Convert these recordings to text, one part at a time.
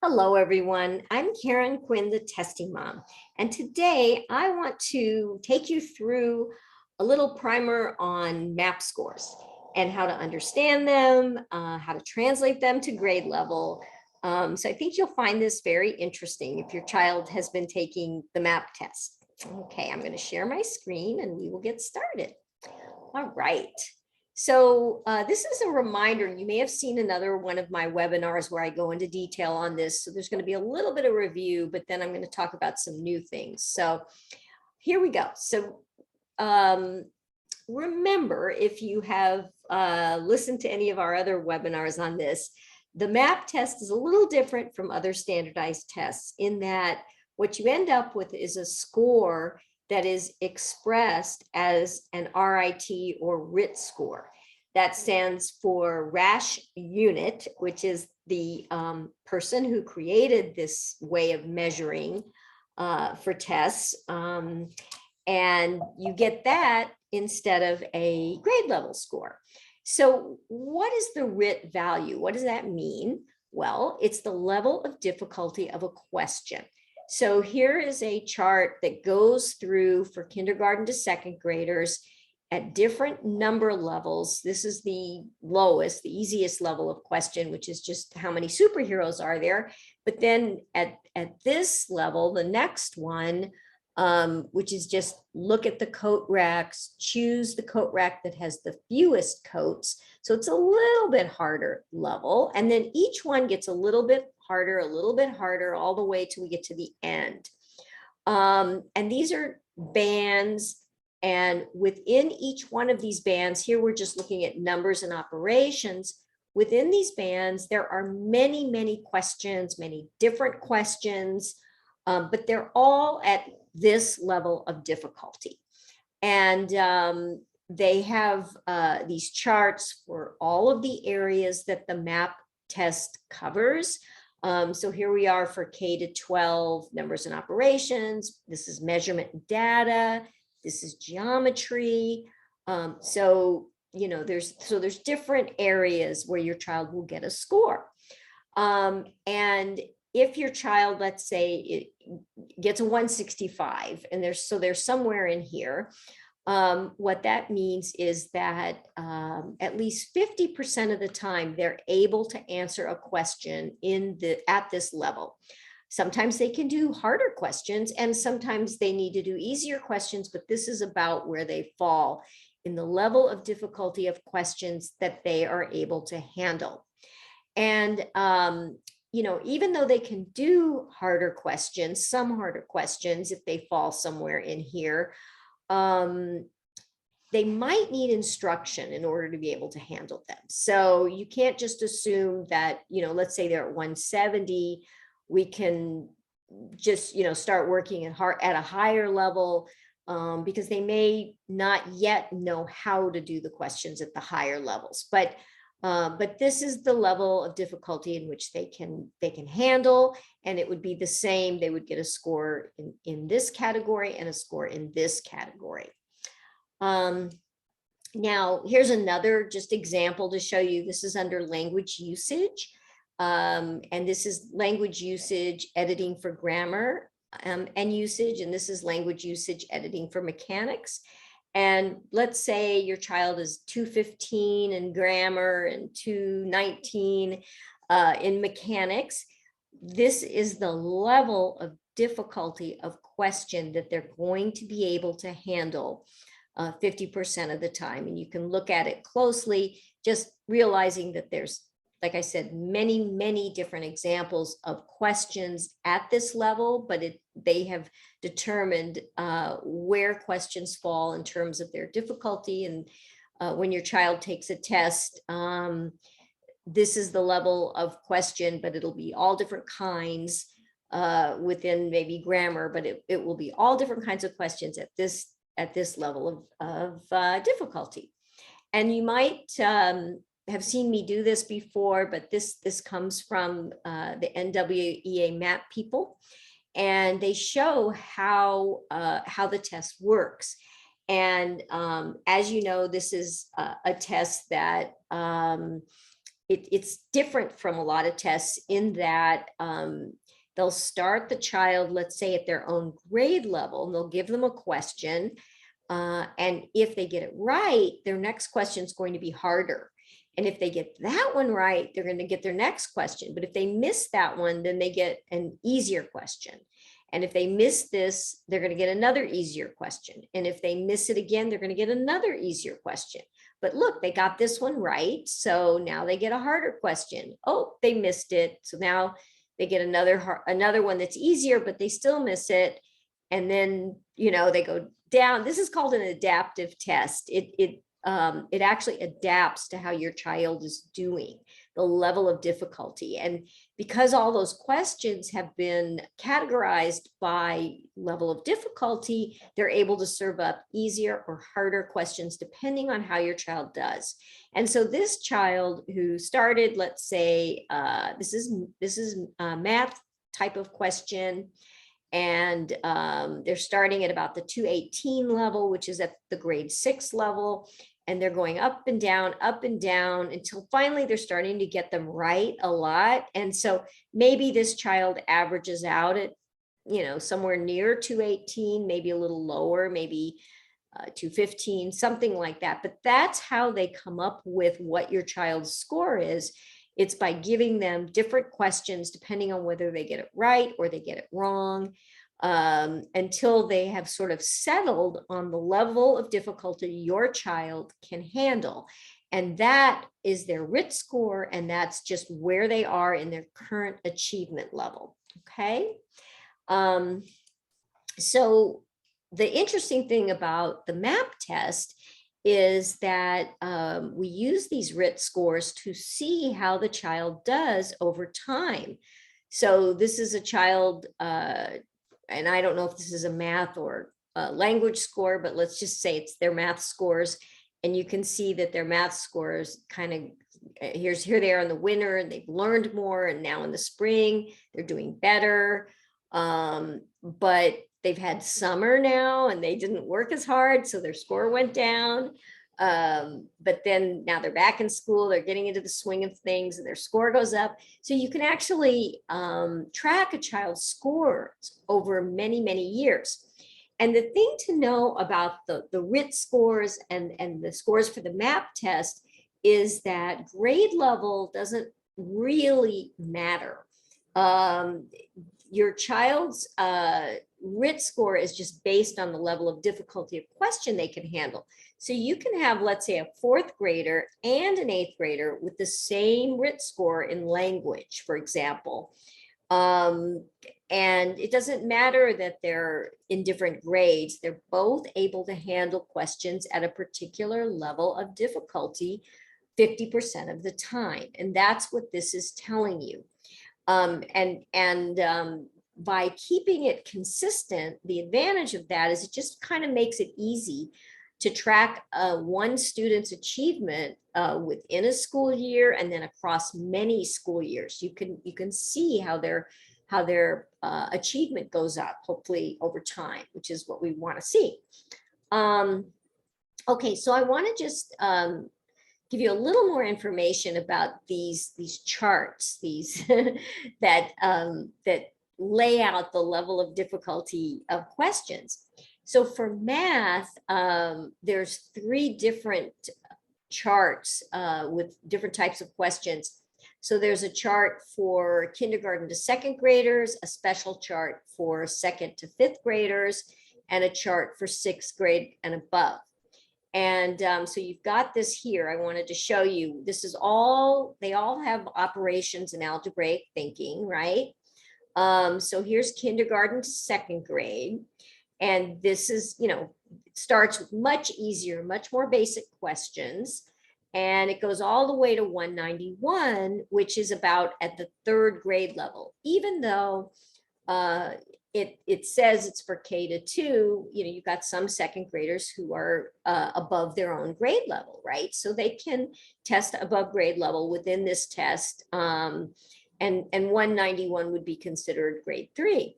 Hello, everyone. I'm Karen Quinn, the testing mom. And today I want to take you through a little primer on MAP scores and how to understand them, how to translate them to grade level. So I think you'll find this very interesting if your child has been taking the MAP test. Okay, I'm going to share my screen and we will get started. All right. So this is a reminder. You may have seen another one of my webinars where I go into detail on this. So there's going to be a little bit of review, but then I'm going to talk about some new things. So here we go. So remember, if you have listened to any of our other webinars on this, the MAP test is a little different from other standardized tests in that what you end up with is a score that is expressed as an RIT or RIT score. That stands for Rasch Unit, which is the person who created this way of measuring for tests. And you get that instead of a grade level score. So what is the RIT value? What does that mean? Well, it's the level of difficulty of a question. So here is a chart that goes through for kindergarten to second graders at different number levels. This is the lowest, the easiest level of question, which is just how many superheroes are there. But then at this level, the next one, which is just look at the coat racks, choose the coat rack that has the fewest coats. So it's a little bit harder level. And then each one gets a little bit harder, all the way till we get to the end. And these are bands. And within each one of these bands, here we're just looking at numbers and operations. Within these bands, there are many, many questions, many different questions, but they're all at this level of difficulty. And they have these charts for all of the areas that the MAP test covers. So here we are for K to 12, numbers and operations. This is measurement and data. This is geometry. So there's different areas where your child will get a score. And if your child, let's say, it gets a 165, and there's somewhere in here, what that means is that at least 50% of the time they're able to answer a question at this level. Sometimes they can do harder questions, and sometimes they need to do easier questions, but this is about where they fall in the level of difficulty of questions that they are able to handle. And even though they can do harder questions, some harder questions, if they fall somewhere in here, they might need instruction in order to be able to handle them. So you can't just assume that, let's say they're at 170, we can just, start working at a higher level, because they may not yet know how to do the questions at the higher levels. But this is the level of difficulty in which they can handle, and it would be the same. They would get a score in this category and a score in this category. Now, here's another just example to show you. This is under language usage, and this is language usage editing for grammar and usage, and this is language usage editing for mechanics. And let's say your child is 215 in grammar and 219 in mechanics. This is the level of difficulty of question that they're going to be able to handle 50% of the time. And you can look at it closely, just realizing that there's, like I said, many, many different examples of questions at this level, but they have determined where questions fall in terms of their difficulty. And when your child takes a test, this is the level of question, but it'll be all different kinds within maybe grammar, but it will be all different kinds of questions at this level of difficulty. And you might have seen me do this before, but this comes from the NWEA MAP people, and they show how the test works. And as you know, this is a test that it's different from a lot of tests in that they'll start the child, let's say, at their own grade level, and they'll give them a question. And if they get it right, their next question is going to be harder. And if they get that one right, they're going to get their next question. But if they miss that one, then they get an easier question. And if they miss this, they're going to get another easier question. And if they miss it again, they're going to get another easier question. But look, they got this one right. So now they get a harder question. Oh, they missed it. So now they get another one that's easier, but they still miss it. And then, they go down. This is called an adaptive test. It actually adapts to how your child is doing, the level of difficulty. And because all those questions have been categorized by level of difficulty, they're able to serve up easier or harder questions depending on how your child does. And so this child who started, let's say, this is a math type of question, and they're starting at about the 218 level, which is at the grade 6 level. And they're going up and down until finally they're starting to get them right a lot. And so maybe this child averages out at, somewhere near 218, maybe a little lower, maybe 215, something like that. But that's how they come up with what your child's score is. It's by giving them different questions depending on whether they get it right or they get it wrong, until they have sort of settled on the level of difficulty your child can handle. And that is their RIT score, and that's just where they are in their current achievement level. Okay. So the interesting thing about the MAP test is that we use these RIT scores to see how the child does over time. So this is a child, and I don't know if this is a math or a language score, but let's just say it's their math scores. And you can see that their math scores kind of, here they are in the winter, and they've learned more. And now in the spring, they're doing better. But they've had summer now and they didn't work as hard, so their score went down. But then now they're back in school, they're getting into the swing of things, and their score goes up. So you can actually track a child's scores over many, many years. And the thing to know about the RIT scores and the scores for the MAP test is that grade level doesn't really matter. Your child's RIT score is just based on the level of difficulty of question they can handle. So you can have, let's say, a 4th grader and an 8th grader with the same RIT score in language, for example. And it doesn't matter that they're in different grades. They're both able to handle questions at a particular level of difficulty 50% of the time. And that's what this is telling you. By keeping it consistent, the advantage of that is it just kind of makes it easy to track one student's achievement within a school year and then across many school years. You can see how their achievement goes up, hopefully over time, which is what we want to see. Okay, so I want to just give you a little more information about these charts, these that lay out the level of difficulty of questions. So for math, there's 3 different charts with different types of questions. So there's a chart for kindergarten to 2nd graders, a special chart for 2nd to 5th graders, and a chart for 6th grade and above. And so you've got this here. I wanted to show you, this is all, they all have operations and algebraic thinking, right? So here's kindergarten to 2nd grade. And this is, it starts with much easier, much more basic questions. And it goes all the way to 191, which is about at the 3rd grade level, even though it says it's for K to 2, you've got some 2nd graders who are above their own grade level, right? So they can test above grade level within this test. And 191 would be considered grade 3.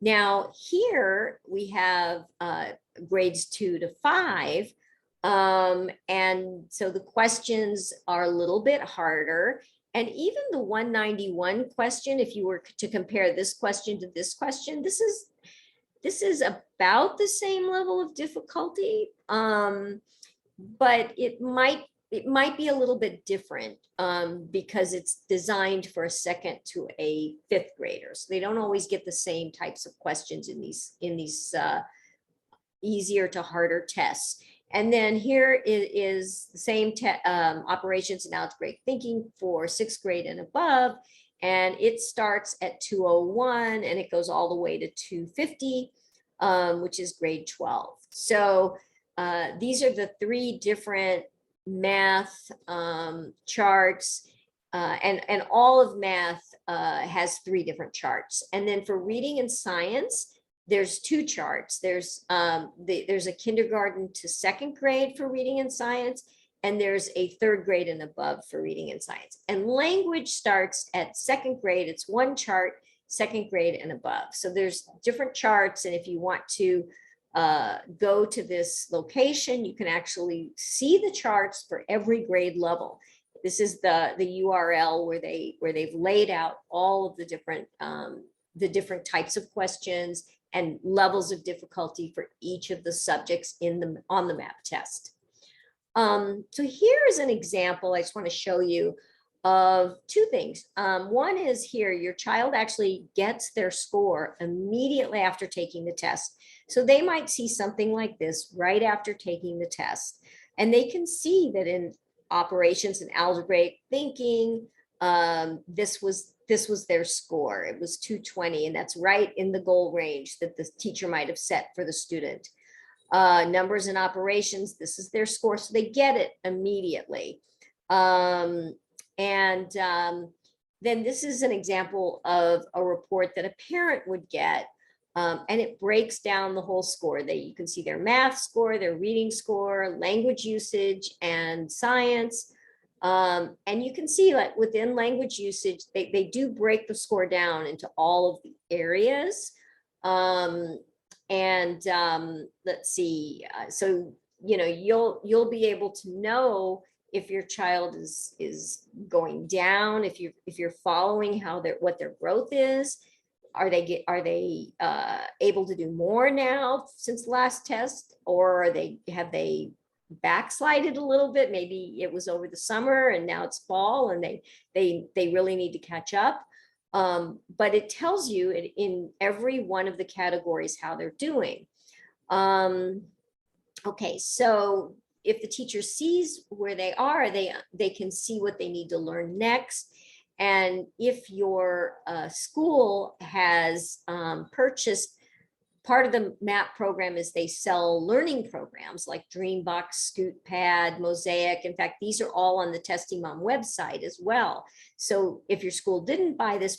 Now here we have grades 2 to 5, And so the questions are a little bit harder. And even the 191 question, if you were to compare this question to this question, this is about the same level of difficulty, but it might be a little bit different because it's designed for a second to a fifth grader. So they don't always get the same types of questions in these easier to harder tests. And then here is the same operations and algebraic thinking for sixth grade and above. And it starts at 201 and it goes all the way to 250, which is grade 12. So these are the three different math charts, and all of math has three different charts. And then for reading and science, there's two charts. There's a kindergarten to second grade for reading and science, and there's a third grade and above for reading and science. And language starts at second grade. It's one chart, second grade and above. So there's different charts, and if you want to go to this location, you can actually see the charts for every grade level. This is the URL where they've laid out all of the different types of questions and levels of difficulty for each of the subjects on the MAP test. So here is an example I just want to show you of two things. One is here, your child actually gets their score immediately after taking the test. So they might see something like this right after taking the test. And they can see that in operations and algebraic thinking, this was their score. It was 220, and that's right in the goal range that the teacher might have set for the student. Numbers and operations, this is their score, so they get it immediately. Then this is an example of a report that a parent would get, and it breaks down the whole score. You can see their math score, their reading score, language usage, and science. And you can see that within language usage, they do break the score down into all of the areas. Let's see, so you'll be able to know if your child is going down, if you're following what their growth is. Are they able to do more now since the last test, or have they backslided a little bit? Maybe it was over the summer and now it's fall and they really need to catch up. But it tells you in every one of the categories how they're doing. Okay, so if the teacher sees where they are, they can see what they need to learn next. And if your school has purchased, part of the MAP program is they sell learning programs like Dreambox, ScootPad, Mosaic. In fact, these are all on the Testing Mom website as well. So if your school didn't buy these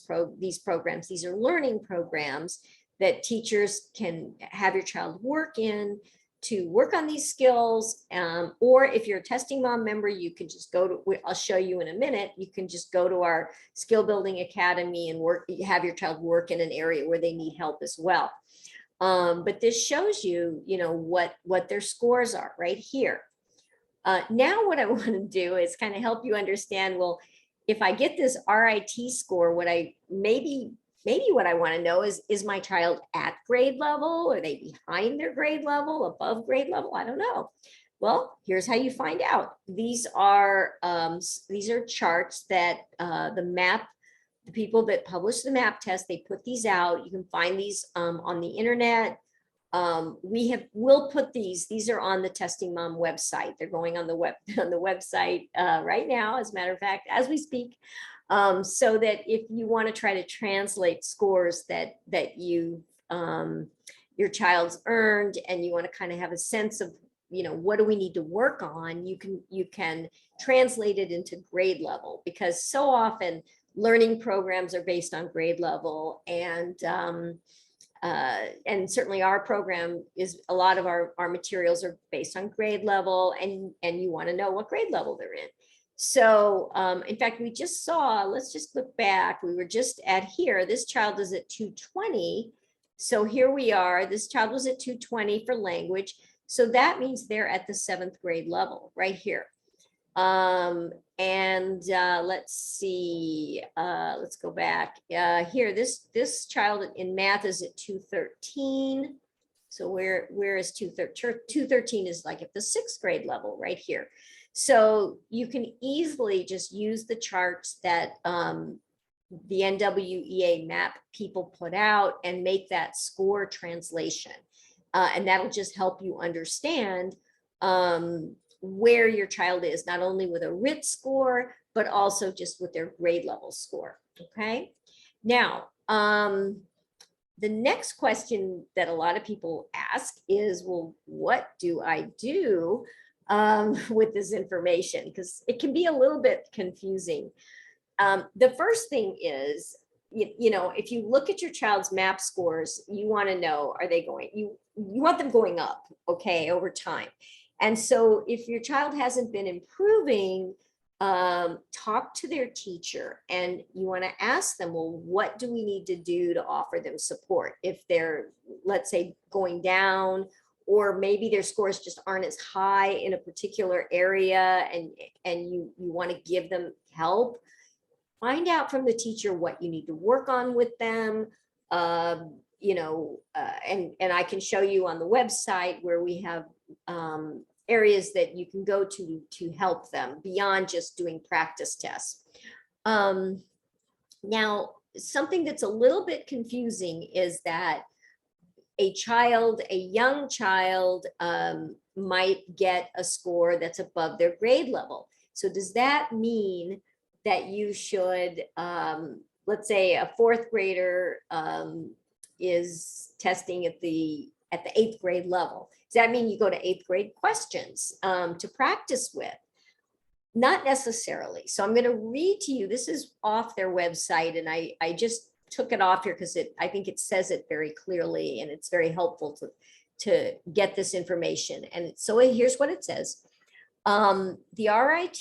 programs, these are learning programs that teachers can have your child work on these skills. Or if you're a Testing Mom member, you can just I'll show you in a minute, you can just go to our Skill Building Academy and have your child work in an area where they need help as well. But this shows you, what their scores are right here. Now what I want to do is kind of help you understand, well, if I get this RIT score, maybe what I want to know is my child at grade level? Are they behind their grade level, above grade level? I don't know. Well, here's how you find out. These are charts that the people that publish the MAP test, they put these out. You can find these on the internet. We'll put these are on the Testing Mom website. They're going on the website right now, as a matter of fact, as we speak. So that if you want to try to translate scores that your child's earned, and you want to kind of have a sense of, what do we need to work on, you can translate it into grade level, because so often learning programs are based on grade level, and certainly our program is, a lot of our materials are based on grade level, and you want to know what grade level they're in. So in fact, we just saw, let's just look back, we were just at here, this child is at 220. So here we are, this child was at 220 for language. So that means they're at the 7th grade level right here. Let's see, let's go back here. This child in math is at 213. So where is 213? 213 is like at the 6th grade level right here. So you can easily just use the charts that the NWEA MAP people put out and make that score translation. And that'll just help you understand where your child is, not only with a RIT score, but also just with their grade level score, okay? Now, the next question that a lot of people ask is, well, what do I do with this information? Because it can be a little bit confusing. The first thing is, you know, if you look at your child's MAP scores, you want to know, are they going, you want them going up, okay, over time. And so if your child hasn't been improving, talk to their teacher and you want to ask them, well, what do we need to do to offer them support? If they're, let's say, going down, or maybe their scores just aren't as high in a particular area and you want to give them help, find out from the teacher what you need to work on with them. You know, and I can show you on the website where we have areas that you can go to help them beyond just doing practice tests. Now, something that's a little bit confusing is that a young child might get a score that's above their grade level. So does that mean that you should, let's say a 4th grader is testing at the 8th grade level. Does that mean you go to 8th grade questions to practice with? Not necessarily. So I'm going to read to you, this is off their website, and I just took it off here because I think it says it very clearly, and it's very helpful to get this information. And so here's what it says. The RIT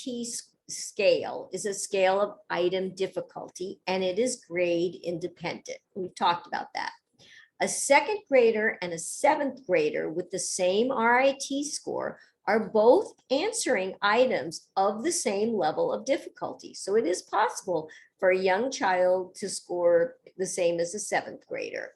scale is a scale of item difficulty, and it is grade independent. We've talked about that. A 2nd grader and a 7th grader with the same RIT score are both answering items of the same level of difficulty. So it is possible for a young child to score the same as a 7th grader.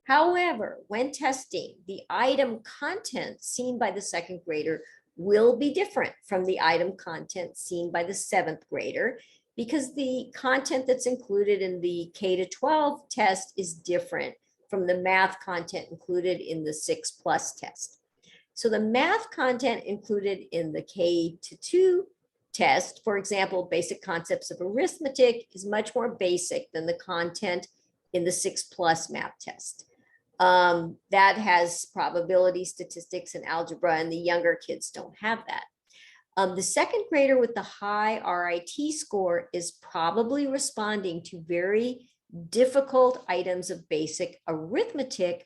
However, when testing, the item content seen by the 2nd grader will be different from the item content seen by the 7th grader, because the content that's included in the K-12 test is different from the math content included in the 6+ test. So the math content included in the K-2 test, for example, basic concepts of arithmetic, is much more basic than the content in the 6+ math test. That has probability, statistics, and algebra, and the younger kids don't have that. The 2nd grader with the high RIT score is probably responding to very difficult items of basic arithmetic,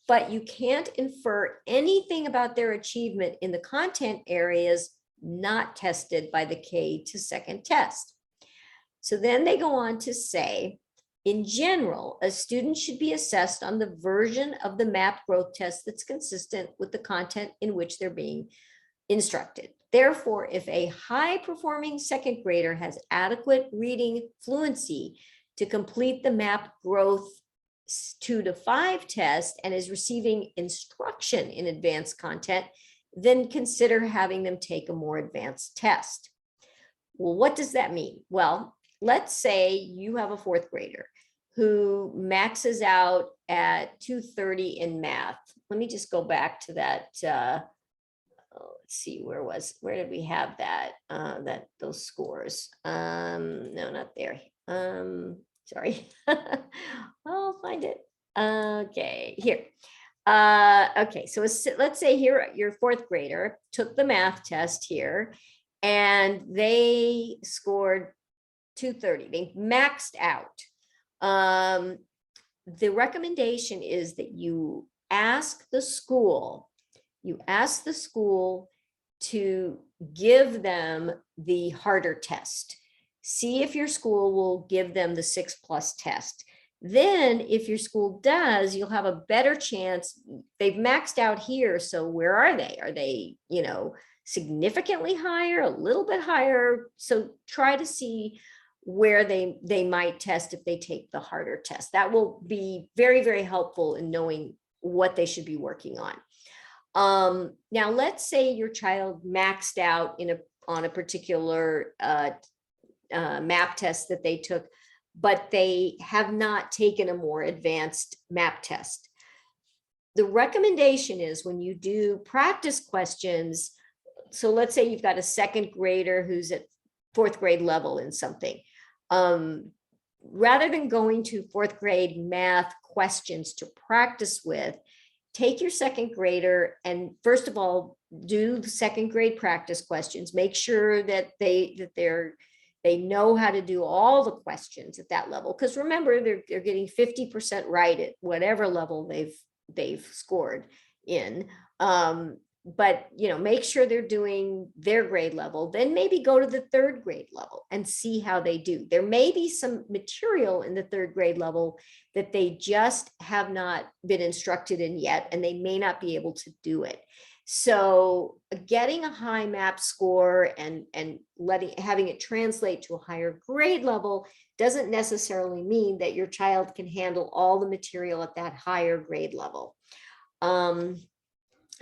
but you can't infer anything about their achievement in the content areas not tested by the K-2 test. So then they go on to say, in general, a student should be assessed on the version of the MAP growth test that's consistent with the content in which they're being instructed. Therefore, if a high-performing 2nd grader has adequate reading fluency to complete the MAP growth 2 to 5 test and is receiving instruction in advanced content, then consider having them take a more advanced test. Well, what does that mean? Well, let's say you have a 4th grader who maxes out at 230 in math. Let me just go back to that. Let's see, where did we have that? Those scores. No, not there. Sorry. I'll find it. Okay, here. Okay, so let's say here your 4th grader took the math test here and they scored 230. They maxed out. The recommendation is that you ask the school to give them the harder test. See if your school will give them the 6+ test. Then if your school does, you'll have a better chance. They've maxed out here. So where are they? Are they, you know, significantly higher, a little bit higher? So try to see where they might test if they take the harder test. That will be very, very helpful in knowing what they should be working on. Now let's say your child maxed out on a particular MAP test that they took, but they have not taken a more advanced MAP test. The recommendation is when you do practice questions, so let's say you've got a second grader who's at fourth grade level in something. Rather than going to fourth grade math questions to practice with, take your second grader and first of all, do the second grade practice questions. Make sure that they know how to do all the questions at that level. Because remember, they're getting 50% right at whatever level they've scored in. But you know, make sure they're doing their grade level, then maybe go to the third grade level and see how they do. There may be some material in the third grade level that they just have not been instructed in yet, and they may not be able to do it. So getting a high MAP score and having it translate to a higher grade level doesn't necessarily mean that your child can handle all the material at that higher grade level.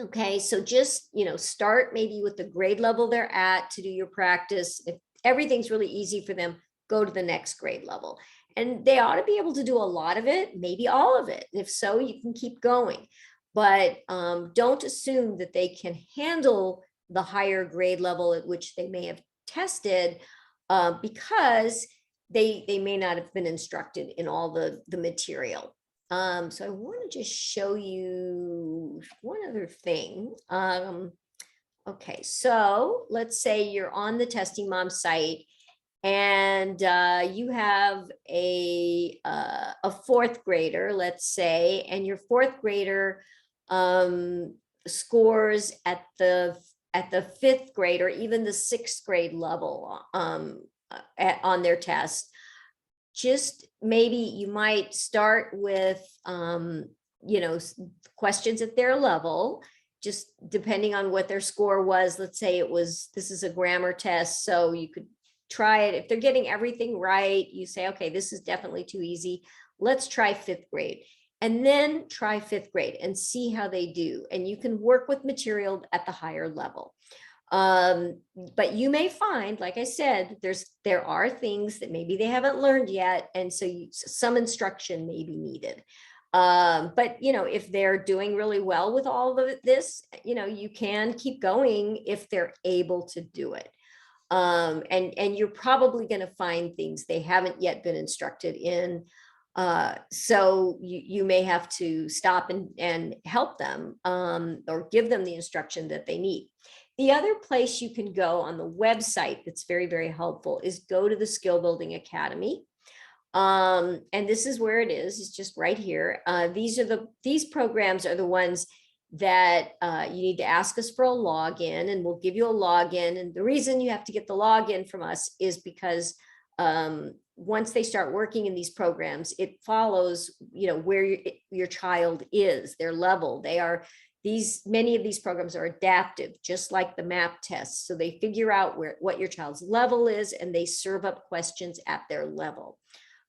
Okay, so just, you know, start maybe with the grade level they're at to do your practice. If everything's really easy for them, go to the next grade level. And they ought to be able to do a lot of it, maybe all of it. If so, you can keep going. But don't assume that they can handle the higher grade level at which they may have tested because they may not have been instructed in all the material. So I want to just show you one other thing. Okay, so let's say you're on the Testing Mom site and you have a fourth grader, let's say, and your fourth grader scores at the fifth grade or even the sixth grade level on their test. Just maybe you might start with, you know, questions at their level, just depending on what their score was. Let's say this is a grammar test, so you could try it. If they're getting everything right, you say, okay, this is definitely too easy. Let's try fifth grade. And then try fifth grade and see how they do. And you can work with material at the higher level. But you may find, like I said, there are things that maybe they haven't learned yet, and so some instruction may be needed. But you know, if they're doing really well with all of this, you know, you can keep going if they're able to do it. And you're probably going to find things they haven't yet been instructed in. So you may have to stop and help them or give them the instruction that they need. The other place you can go on the website that's very, very helpful is go to the Skill Building Academy. And this is where it is. It's just right here. These programs are the ones that you need to ask us for a login, and we'll give you a login. And the reason you have to get the login from us is because once they start working in these programs, it follows, you know, where your child is, their level. Many of these programs are adaptive, just like the MAP tests. So they figure out what your child's level is, and they serve up questions at their level.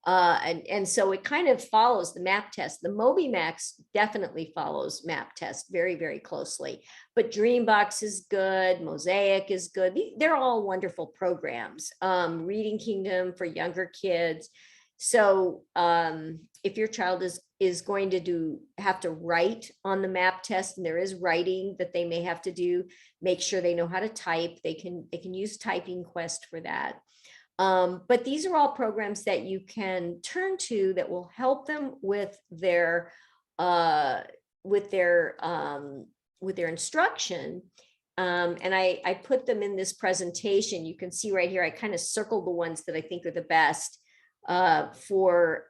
And so it kind of follows the MAP test. The MobyMax definitely follows MAP test very, very closely. But Dreambox is good. Mosaic is good. They're all wonderful programs. Reading Kingdom for younger kids. So if your child is going to have to write on the MAP test, and there is writing that they may have to do, make sure they know how to type. They can use Typing Quest for that. But these are all programs that you can turn to that will help them with their instruction. And I put them in this presentation. You can see right here, I kind of circled the ones that I think are the best for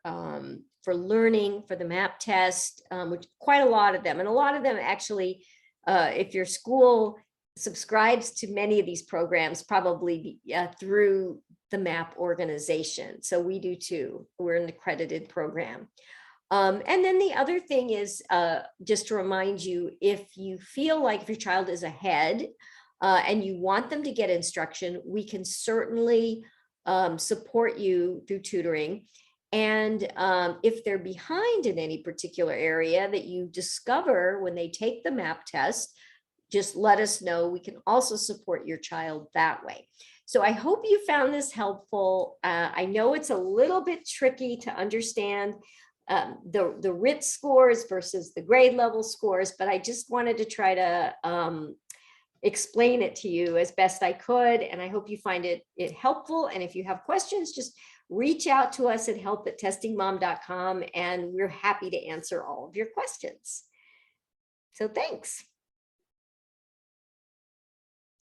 learning for the MAP test, which quite a lot of them. And a lot of them actually, if your school subscribes to many of these programs, probably through the MAP organization. So we do too. We're an accredited program. And then the other thing is just to remind you, if you feel like if your child is ahead and you want them to get instruction, we can certainly support you through tutoring. And if they're behind in any particular area that you discover when they take the MAP test, just let us know. We can also support your child that way. So I hope you found this helpful. I know it's a little bit tricky to understand the RIT scores versus the grade level scores, but I just wanted to try to explain it to you as best I could. And I hope you find it helpful. And if you have questions, just reach out to us at help@testingmom.com, and we're happy to answer all of your questions. So thanks.